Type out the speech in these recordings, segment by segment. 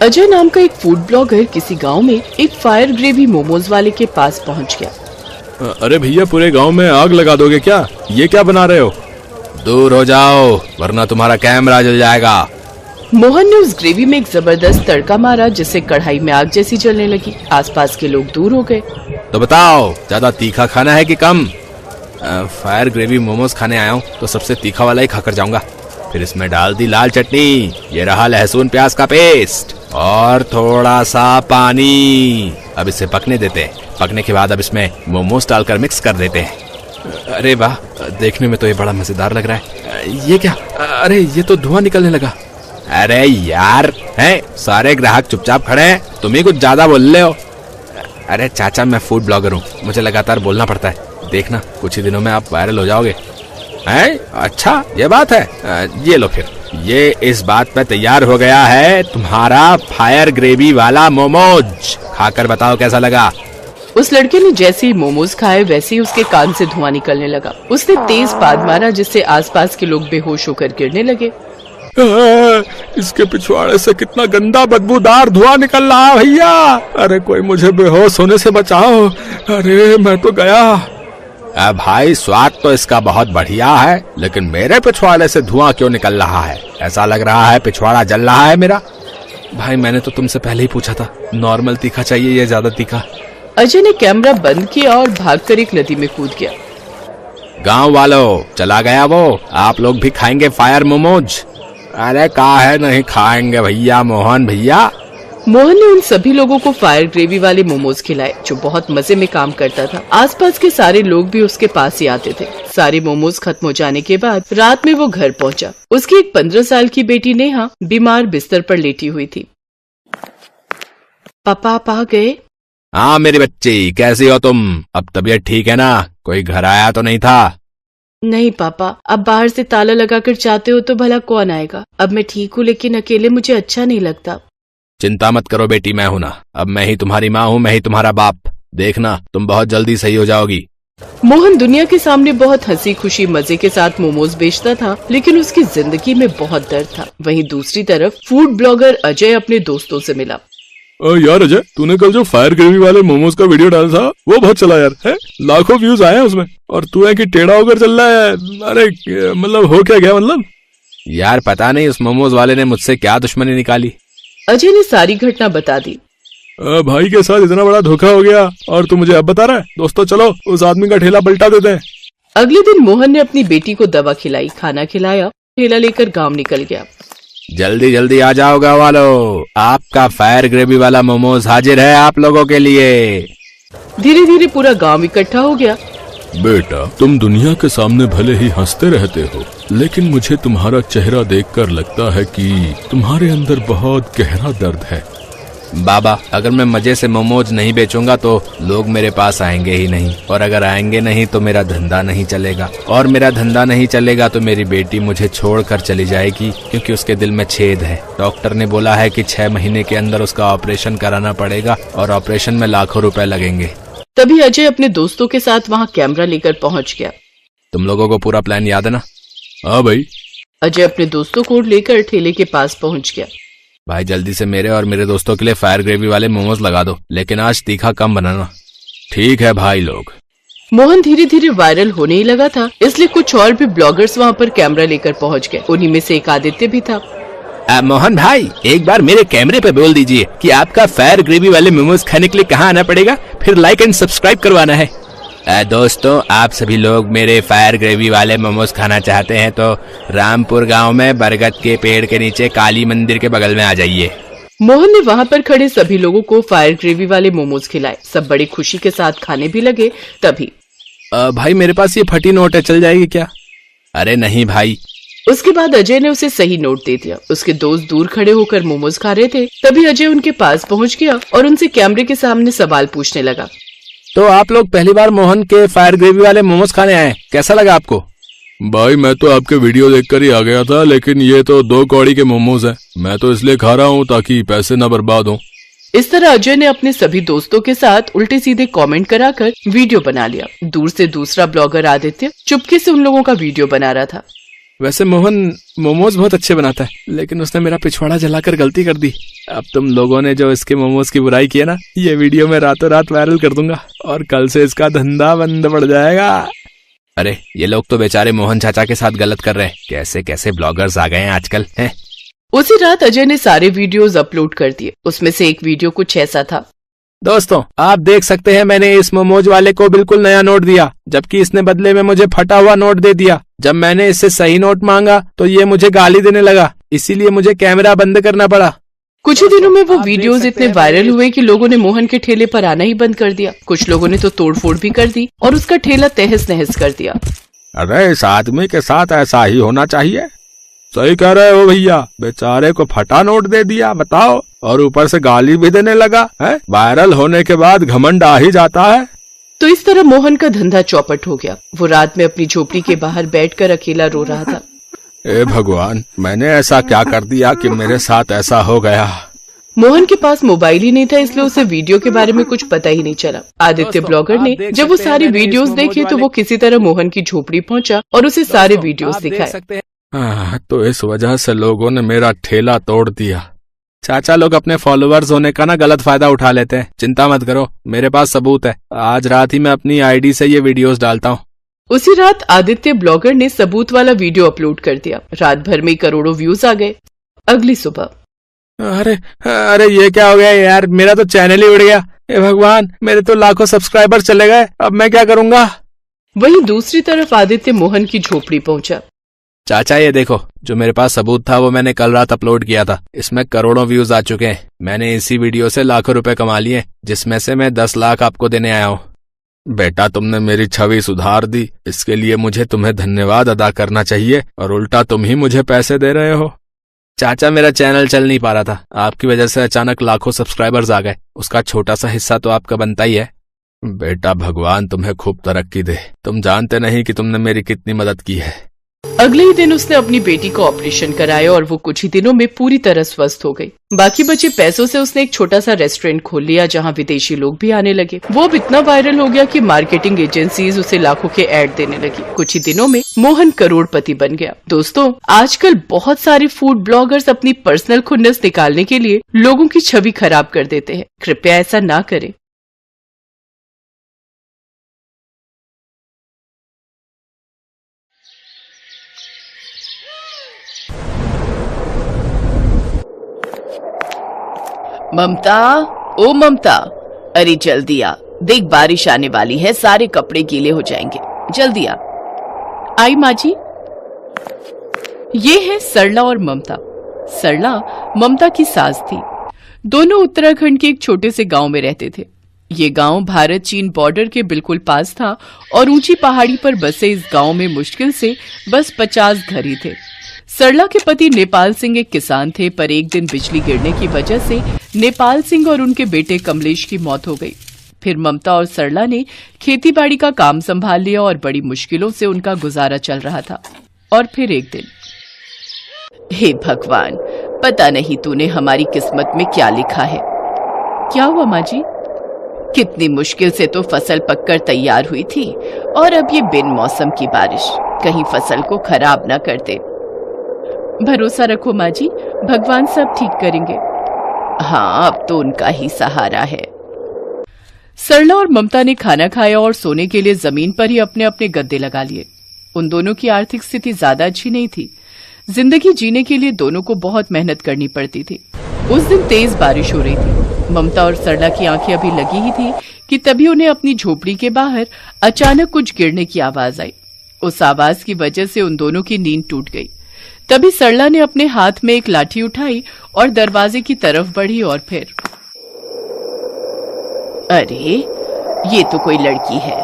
अजय नाम का एक फूड ब्लॉगर किसी गांव में एक फायर ग्रेवी मोमोज वाले के पास पहुंच गया। अरे भैया, पूरे गांव में आग लगा दोगे क्या? ये क्या बना रहे हो? दूर हो जाओ वरना तुम्हारा कैमरा जल जाएगा। मोहन ने उस ग्रेवी में एक जबरदस्त तड़का मारा जिससे कढ़ाई में आग जैसी जलने लगी। आसपास के लोग दूर हो गए। तो बताओ, ज्यादा तीखा खाना है कि कम? फायर ग्रेवी मोमोज खाने आया हूँ तो सबसे तीखा वाला ही खाकर जाऊंगा। फिर इसमें डाल दी लाल चटनी, ये रहा लहसुन प्याज का पेस्ट और थोड़ा सा पानी। अब इसे पकने देते हैं। पकने के बाद अब इसमें मोमोज डालकर मिक्स कर देते हैं। अरे वाह, देखने में तो ये बड़ा मजेदार लग रहा है। ये क्या? अरे ये तो धुआं निकलने लगा। अरे यार, हैं सारे ग्राहक चुपचाप खड़े हैं, तुम ही कुछ ज्यादा बोल रहे हो। अरे चाचा, मैं फूड ब्लॉगर हूँ, मुझे लगातार बोलना पड़ता है। देखना कुछ ही दिनों में आप वायरल हो जाओगे। हैं? अच्छा ये बात है। ये लो, फिर ये इस बात पे तैयार हो गया है तुम्हारा फायर ग्रेवी वाला मोमोज। खाकर बताओ कैसा लगा। उस लड़के ने जैसे ही मोमोज खाए वैसे ही उसके कान से धुआं निकलने लगा। उसने तेज पाद मारा जिससे आसपास के लोग बेहोश होकर गिरने लगे। इसके पिछवाड़े से कितना गंदा बदबूदार धुआं निकल रहा है भैया। अरे कोई मुझे बेहोश होने से बचाओ। अरे मैं तो गया। भाई, स्वाद तो इसका बहुत बढ़िया है, लेकिन मेरे पिछवाड़े से धुआं क्यों निकल रहा है? ऐसा लग रहा है पिछवाड़ा जल रहा है मेरा। भाई, मैंने तो तुमसे पहले ही पूछा था, नॉर्मल तीखा चाहिए या ज्यादा तीखा? अजय ने कैमरा बंद किया और भागकर एक नदी में कूद गया। गांव वालों, चला गया वो। आप लोग भी खाएंगे फायर मोमोज? अरे काहे नहीं खाएंगे भैया, मोहन भैया। मोहन ने उन सभी लोगों को फायर ग्रेवी वाले मोमोज खिलाए जो बहुत मजे में काम करता था। आसपास के सारे लोग भी उसके पास ही आते थे। सारे मोमोज खत्म हो जाने के बाद रात में वो घर पहुंचा। उसकी एक 15 साल की बेटी नेहा बीमार बिस्तर पर लेटी हुई थी। पापा आप आ गए? हाँ मेरी बच्ची, कैसी हो तुम? अब तबीयत ठीक है ना? कोई घर आया तो नहीं था? नहीं पापा, अब बाहर से ताला लगाकर चाहते हो तो भला कौन आएगा। अब मैं ठीक हूँ, लेकिन अकेले मुझे अच्छा नहीं लगता। चिंता मत करो बेटी, मैं हूं ना। अब मैं ही तुम्हारी माँ हूँ, मैं ही तुम्हारा बाप। देखना तुम बहुत जल्दी सही हो जाओगी। मोहन दुनिया के सामने बहुत हंसी खुशी मजे के साथ मोमोज बेचता था, लेकिन उसकी जिंदगी में बहुत दर्द था। वहीं दूसरी तरफ फूड ब्लॉगर अजय अपने दोस्तों से मिला। यार अजय, तूने कल जो फायर ग्रेवी वाले मोमोज का वीडियो डाला था वो बहुत चला यार, है? लाखों व्यूज आए हैं उसमें, और तू है कि टेढ़ा होकर चल रहा है। अरे मतलब हो क्या गया? मतलब यार पता नहीं उस मोमोज वाले ने मुझसे क्या दुश्मनी निकाली। अजय ने सारी घटना बता दी। भाई के साथ इतना बड़ा धोखा हो गया और तू मुझे अब बता रहा है? दोस्तों चलो उस आदमी का ठेला पलटा देते हैं। अगले दिन मोहन ने अपनी बेटी को दवा खिलाई, खाना खिलाया, ठेला लेकर गांव निकल गया। जल्दी जल्दी आ जाओ गाँव वालों, आपका फायर ग्रेवी वाला मोमोज हाजिर है आप लोगों के लिए। धीरे धीरे पूरा गांव इकट्ठा हो गया। बेटा, तुम दुनिया के सामने भले ही हंसते रहते हो, लेकिन मुझे तुम्हारा चेहरा देखकर लगता है कि तुम्हारे अंदर बहुत गहरा दर्द है। बाबा, अगर मैं मजे से मोमोज नहीं बेचूंगा तो लोग मेरे पास आएंगे ही नहीं, और अगर आएंगे नहीं तो मेरा धंधा नहीं चलेगा, और मेरा धंधा नहीं चलेगा तो मेरी बेटी मुझे छोड़कर चली जाएगी, क्योंकि उसके दिल में छेद है। डॉक्टर ने बोला है कि 6 महीने के अंदर उसका ऑपरेशन कराना पड़ेगा, और ऑपरेशन में लाखों रुपए लगेंगे। तभी अजय अपने दोस्तों के साथ वहाँ कैमरा लेकर पहुँच गया। तुम लोगों को पूरा प्लान याद है ना? हाँ भाई। अजय अपने दोस्तों को लेकर ठेले के पास पहुँच गया। भाई जल्दी से मेरे और मेरे दोस्तों के लिए फायर ग्रेवी वाले मोमोज लगा दो, लेकिन आज तीखा कम बनाना। ठीक है भाई लोग। मोहन धीरे धीरे वायरल होने ही लगा था, इसलिए कुछ और भी ब्लॉगर्स वहाँ पर कैमरा लेकर पहुँच गए। उन्हीं में से एक आदित्य भी था। मोहन भाई, एक बार मेरे कैमरे पे बोल दीजिए कि आपका फायर ग्रेवी वाले मोमोज खाने के लिए कहाँ आना पड़ेगा, फिर लाइक एंड सब्सक्राइब करवाना है। दोस्तों, आप सभी लोग मेरे फायर ग्रेवी वाले मोमोज खाना चाहते हैं तो रामपुर गांव में बरगद के पेड़ के नीचे काली मंदिर के बगल में आ जाइए। मोहन ने वहाँ पर खड़े सभी लोगों को फायर ग्रेवी वाले मोमोज खिलाए। सब बड़ी खुशी के साथ खाने भी लगे। तभी भाई मेरे पास ये फटी नोट है, चल जाएगी क्या? अरे नहीं भाई। उसके बाद अजय ने उसे सही नोट दे दिया। उसके दोस्त दूर खड़े होकर मोमोज खा रहे थे। तभी अजय उनके पास पहुँच गया और उनसे कैमरे के सामने सवाल पूछने लगा। तो आप लोग पहली बार मोहन के फायर ग्रेवी वाले मोमोज खाने आए, कैसा लगा आपको? भाई मैं तो आपके वीडियो देखकर ही आ गया था, लेकिन ये तो 2 कौड़ी के मोमोज हैं। मैं तो इसलिए खा रहा हूँ ताकि पैसे न बर्बाद हों। इस तरह अजय ने अपने सभी दोस्तों के साथ उल्टे सीधे कमेंट कराकर वीडियो बना लिया। दूर से दूसरा ब्लॉगर आदित्य चुपके से उन लोगों का वीडियो बना रहा था। वैसे मोहन मोमोज बहुत अच्छे बनाता है, लेकिन उसने मेरा पिछवाड़ा जलाकर गलती कर दी। अब तुम लोगों ने जो इसके मोमोज की बुराई की है ना, ये वीडियो मैं रातों रात वायरल कर दूंगा और कल से इसका धंधा बंद पड़ जाएगा। अरे ये लोग तो बेचारे मोहन चाचा के साथ गलत कर रहे हैं। कैसे कैसे ब्लॉगर्स आ गए हैं आजकल हैं। उसी रात अजय ने सारे वीडियोस अपलोड कर दिए। उसमें से एक वीडियो कुछ ऐसा था। दोस्तों आप देख सकते हैं, मैंने इस मोमोज वाले को बिल्कुल नया नोट दिया, जबकि इसने बदले में मुझे फटा हुआ नोट दे दिया। जब मैंने इससे सही नोट मांगा तो ये मुझे गाली देने लगा, इसीलिए मुझे कैमरा बंद करना पड़ा। कुछ ही दिनों में वो वीडियोस इतने वायरल हुए कि लोगों ने मोहन के ठेले पर आना ही बंद कर दिया। कुछ लोगों ने तो तोड़फोड़ भी कर दी और उसका ठेला तहस नहस कर दिया। अरे इस आदमी के साथ ऐसा ही होना चाहिए। सही कह रहे हो भैया, बेचारे को फटा नोट दे दिया, बताओ, और ऊपर से गाली भी देने लगा है। वायरल होने के बाद घमंड आ ही जाता है। तो इस तरह मोहन का धंधा चौपट हो गया। वो रात में अपनी झोपड़ी के बाहर बैठकर अकेला रो रहा था। ए भगवान, मैंने ऐसा क्या कर दिया कि मेरे साथ ऐसा हो गया। मोहन के पास मोबाइल ही नहीं था, इसलिए उसे वीडियो के बारे में कुछ पता ही नहीं चला। आदित्य ब्लॉगर ने जब वो सारी वीडियोस देखे तो वो किसी तरह मोहन की झोपड़ी पहुंचा और उसे सारे वीडियोस दिखाए। तो इस वजह से लोगों ने मेरा ठेला तोड़ दिया। चाचा लोग अपने फॉलोअर्स होने का ना गलत फायदा उठा लेते हैं। चिंता मत करो, मेरे पास सबूत है। आज रात ही मैं अपनी आईडी से ये वीडियोस डालता हूँ। उसी रात आदित्य ब्लॉगर ने सबूत वाला वीडियो अपलोड कर दिया। रात भर में करोड़ों व्यूज आ गए। अगली सुबह अरे ये क्या हो गया यार, मेरा तो चैनल ही उड़ गया। ए भगवान, मेरे तो लाखों सब्सक्राइबर चले गए, अब मैं क्या करूंगा। वहीं दूसरी तरफ आदित्य मोहन की झोपड़ी पहुंचा। चाचा ये देखो, जो मेरे पास सबूत था वो मैंने कल रात अपलोड किया था। इसमें करोड़ों व्यूज आ चुके हैं। मैंने इसी वीडियो से लाखों रुपए कमा लिए, जिसमें से मैं 10 लाख आपको देने आया हूँ। बेटा, तुमने मेरी छवि सुधार दी, इसके लिए मुझे तुम्हें धन्यवाद अदा करना चाहिए, और उल्टा तुम ही मुझे पैसे दे रहे हो। चाचा मेरा चैनल चल नहीं पा रहा था, आपकी वजह से अचानक लाखों सब्सक्राइबर्स आ गए। उसका छोटा सा हिस्सा तो आपका बनता ही है। बेटा, भगवान तुम्हें खूब तरक्की दे। तुम जानते नहीं कि तुमने मेरी कितनी मदद की है। अगले ही दिन उसने अपनी बेटी को ऑपरेशन कराया और वो कुछ ही दिनों में पूरी तरह स्वस्थ हो गई। बाकी बचे पैसों से उसने एक छोटा सा रेस्टोरेंट खोल लिया, जहां विदेशी लोग भी आने लगे। वो अब इतना वायरल हो गया कि मार्केटिंग एजेंसीज उसे लाखों के ऐड देने लगी। कुछ ही दिनों में मोहन करोड़पति बन गया। दोस्तों, आजकल बहुत सारे फूड ब्लॉगर्स अपनी पर्सनल खुन्नस निकालने के लिए लोगों की छवि खराब कर देते हैं। कृपया ऐसा ना करें। ममता, ओ ममता, अरे जल्दी आ, देख बारिश आने वाली है, सारे कपड़े गीले हो जाएंगे, जल्दी आ। आई माँ जी। ये है सरला और ममता। सरला ममता की सास थी। दोनों उत्तराखंड के एक छोटे से गांव में रहते थे। ये गांव भारत चीन बॉर्डर के बिल्कुल पास था और ऊंची पहाड़ी पर बसे इस गांव में मुश्किल से बस 50 घर ही थे। सरला के पति नेपाल सिंह एक किसान थे, पर एक दिन बिजली गिरने की वजह से नेपाल सिंह और उनके बेटे कमलेश की मौत हो गई। फिर ममता और सरला ने खेतीबाड़ी का काम संभाल लिया और बड़ी मुश्किलों से उनका गुजारा चल रहा था। और फिर एक दिन, हे भगवान, पता नहीं तूने हमारी किस्मत में क्या लिखा है। क्या हुआ माँ जी? कितनी मुश्किल से तो फसल पककर तैयार हुई थी और अब ये बिन मौसम की बारिश कहीं फसल को खराब ना कर दे। भरोसा रखो माँ जी, भगवान सब ठीक करेंगे। हाँ, अब तो उनका ही सहारा है। सरला और ममता ने खाना खाया और सोने के लिए जमीन पर ही अपने अपने गद्दे लगा लिए। उन दोनों की आर्थिक स्थिति ज्यादा अच्छी नहीं थी। जिंदगी जीने के लिए दोनों को बहुत मेहनत करनी पड़ती थी। उस दिन तेज बारिश हो रही थी। ममता और सरला की आंखें अभी लगी ही थी कि तभी उन्हें अपनी झोपड़ी के बाहर अचानक कुछ गिरने की आवाज आई। उस आवाज की वजह से उन दोनों की नींद टूट गई। तभी सरला ने अपने हाथ में एक लाठी उठाई और दरवाजे की तरफ बढ़ी और फिर, अरे ये तो कोई लड़की है।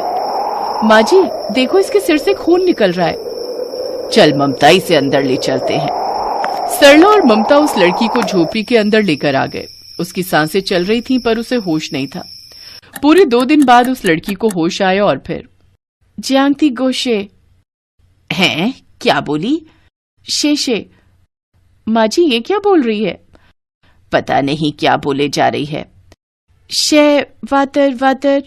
माँ जी देखो, इसके सिर से खून निकल रहा है। चल ममता, इसे अंदर ले चलते हैं। सरला और ममता उस लड़की को झोपड़ी के अंदर लेकर आ गए। उसकी सांसें चल रही थीं, पर उसे होश नहीं था। पूरे 2 दिन बाद उस लड़की को होश आया और फिर, ज्यांगती गोशे। हैं? क्या बोली? शेषे। माँ जी ये क्या बोल रही है? पता नहीं क्या बोले जा रही है। शे वातर वातर।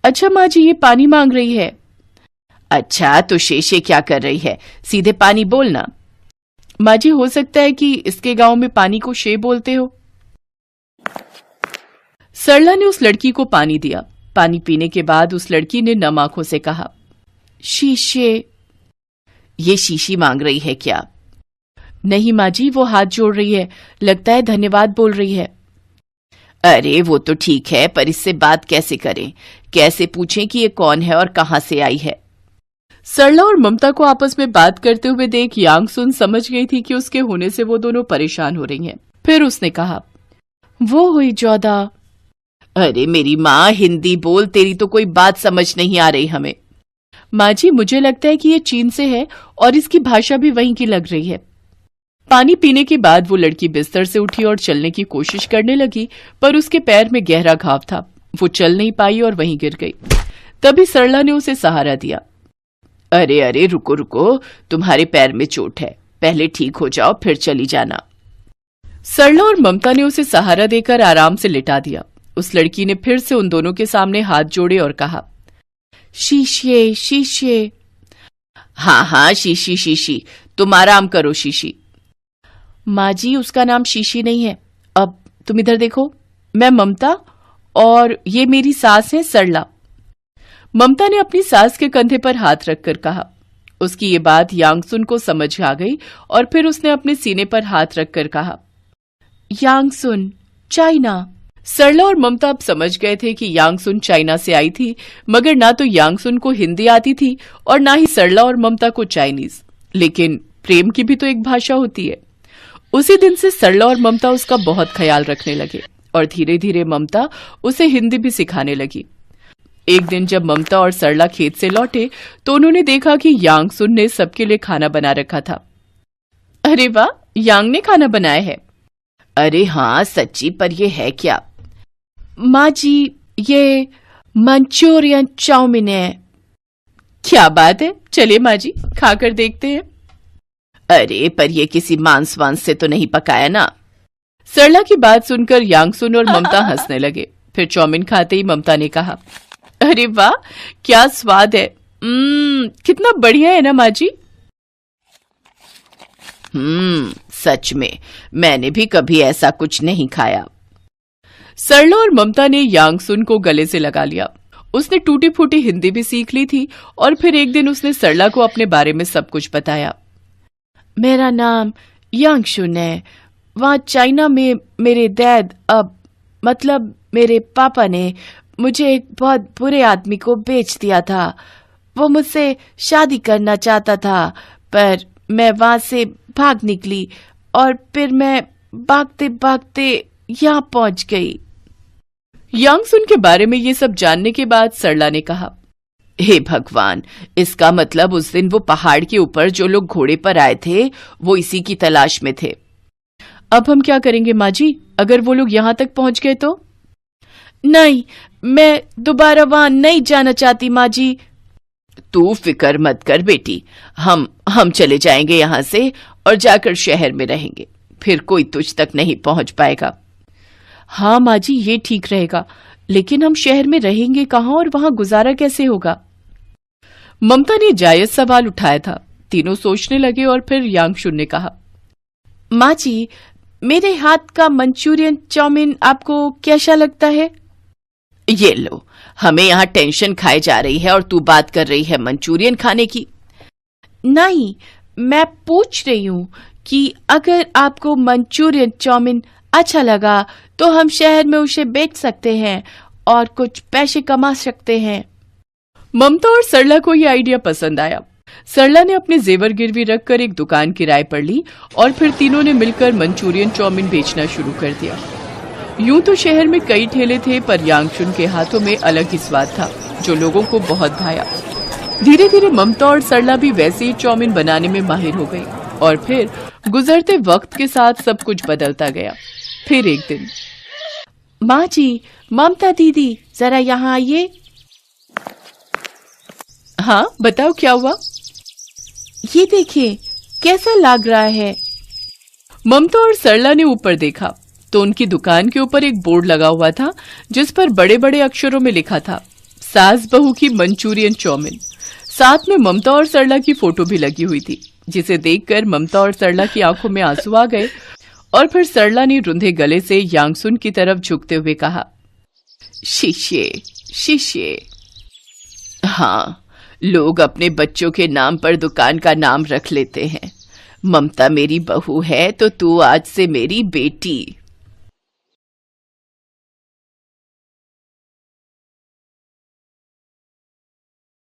अच्छा माँ जी, ये पानी मांग रही है। अच्छा, तो शेषे क्या कर रही है? सीधे पानी बोलना। माँ जी, हो सकता है कि इसके गांव में पानी को शे बोलते हो। सरला ने उस लड़की को पानी दिया। पानी पीने के बाद उस लड़की ने नम आंखों से कहा, शीशे। ये शीशी मांग रही है क्या? नहीं माँ जी, वो हाथ जोड़ रही है, लगता है धन्यवाद बोल रही है। अरे वो तो ठीक है, पर इससे बात कैसे करें? कैसे पूछें कि ये कौन है और कहां से आई है? सरला और ममता को आपस में बात करते हुए देख यांगसुन समझ गई थी कि उसके होने से वो दोनों परेशान हो रही हैं। फिर उसने कहा, वो हुई जोधा। अरे मेरी माँ, हिंदी बोल, तेरी तो कोई बात समझ नहीं आ रही हमें। माँ जी, मुझे लगता है कि ये चीन से है और इसकी भाषा भी वहीं की लग रही है। पानी पीने के बाद वो लड़की बिस्तर से उठी और चलने की कोशिश करने लगी, पर उसके पैर में गहरा घाव था। वो चल नहीं पाई और वहीं गिर गई। तभी सरला ने उसे सहारा दिया। अरे अरे, रुको रुको, तुम्हारे पैर में चोट है, पहले ठीक हो जाओ फिर चली जाना। सरला और ममता ने उसे सहारा देकर आराम से लिटा दिया। उस लड़की ने फिर से उन दोनों के सामने हाथ जोड़े और कहा, शीशे शीशे। हाँ हाँ, शीशी शीशी, तुम आराम करो शीशी। माँ जी, उसका नाम शीशी नहीं है। अब तुम इधर देखो, मैं ममता और ये मेरी सास है सरला। ममता ने अपनी सास के कंधे पर हाथ रखकर कहा। उसकी ये बात यांगसुन को समझ आ गई और फिर उसने अपने सीने पर हाथ रखकर कहा, यांगसुन, चाइना। सरला और ममता अब समझ गए थे कि यांगसुन चाइना से आई थी, मगर ना तो यांगसुन को हिंदी आती थी और ना ही सरला और ममता को चाइनीज। लेकिन प्रेम की भी तो एक भाषा होती है। उसी दिन से सरला और ममता उसका बहुत ख्याल रखने लगे और धीरे धीरे ममता उसे हिंदी भी सिखाने लगी। एक दिन जब ममता और सरला खेत से लौटे तो उन्होंने देखा कि यांगसुन ने सबके लिए खाना बना रखा था। अरे वाह, यांग ने खाना बनाया है। अरे हाँ सच्ची, पर ये है क्या? माँ जी, ये मंचूरियन चाउमीन है। क्या बात है, चलिए माँ जी, खाकर देखते हैं। अरे पर ये किसी मांस वांस से तो नहीं पकाया ना? सरला की बात सुनकर यांगसुन और ममता हंसने लगे। फिर चाउमीन खाते ही ममता ने कहा, अरे वाह, क्या स्वाद है। कितना बढ़िया है ना माँ जी? सच में, मैंने भी कभी ऐसा कुछ नहीं खाया। सरला और ममता ने यांगसुन को गले से लगा लिया। उसने टूटी फूटी हिंदी भी सीख ली थी और फिर एक दिन उसने सरला को अपने बारे में सब कुछ बताया। मेरा नाम यांगसुन है। वहां चाइना में मेरे डैड, मतलब मेरे पापा ने मुझे एक बहुत बुरे आदमी को बेच दिया था। वो मुझसे शादी करना चाहता था, पर मैं वहां से भाग निकली और फिर मैं भागते भागते यहाँ पहुंच गई। यांगसुन के बारे में ये सब जानने के बाद सरला ने कहा, हे भगवान, इसका मतलब उस दिन वो पहाड़ के ऊपर जो लोग घोड़े पर आए थे वो इसी की तलाश में थे। अब हम क्या करेंगे माँ जी, अगर वो लोग यहाँ तक पहुंच गए तो? नहीं, मैं दोबारा वहां नहीं जाना चाहती माँ जी। तू फिक्र मत कर बेटी, हम चले जाएंगे यहाँ से और जाकर शहर में रहेंगे, फिर कोई तुझ तक नहीं पहुंच पाएगा। हाँ माँ जी, ये ठीक रहेगा, लेकिन हम शहर में रहेंगे कहाँ और वहां गुजारा कैसे होगा? ममता ने जायज सवाल उठाया था। तीनों सोचने लगे और फिर यांगसुन ने कहा, माँ जी, मेरे हाथ का मंचूरियन चाउमीन आपको कैसा लगता है? ये लो, हमें यहाँ टेंशन खाए जा रही है और तू बात कर रही है मंचूरियन खाने की। नहीं, मैं पूछ रही हूँ कि अगर आपको मंचूरियन चाउमीन अच्छा लगा तो हम शहर में उसे बेच सकते हैं और कुछ पैसे कमा सकते हैं। ममता और सरला को यह आइडिया पसंद आया। सरला ने अपने जेवर गिरवी रखकर एक दुकान किराए पर ली और फिर तीनों ने मिलकर मंचूरियन चाउमीन बेचना शुरू कर दिया। यूं तो शहर में कई ठेले थे, पर यांगसुन के हाथों में अलग ही स्वाद था जो लोगों को बहुत भाया। धीरे धीरे ममता और सरला भी वैसे ही चाउमीन बनाने में माहिर हो गई और फिर गुजरते वक्त के साथ सब कुछ बदलता गया। फिर एक दिन, माँ जी, ममता दीदी, जरा यहाँ आइए। हाँ बताओ, क्या हुआ? ये देखिए, कैसा लग रहा है? ममता और सरला ने ऊपर देखा तो उनकी दुकान के ऊपर एक बोर्ड लगा हुआ था जिस पर बड़े बड़े अक्षरों में लिखा था, सास बहू की मंचूरियन चाउमीन। साथ में ममता और सरला की फोटो भी लगी हुई थी, जिसे देखकर ममता और सरला की आंखों में आंसू आ गए। और फिर सरला ने रुंधे गले से यांगसुन की तरफ झुकते हुए कहा, शिष्य शिष्य। हाँ, लोग अपने बच्चों के नाम पर दुकान का नाम रख लेते हैं। ममता मेरी बहू है तो तू आज से मेरी बेटी।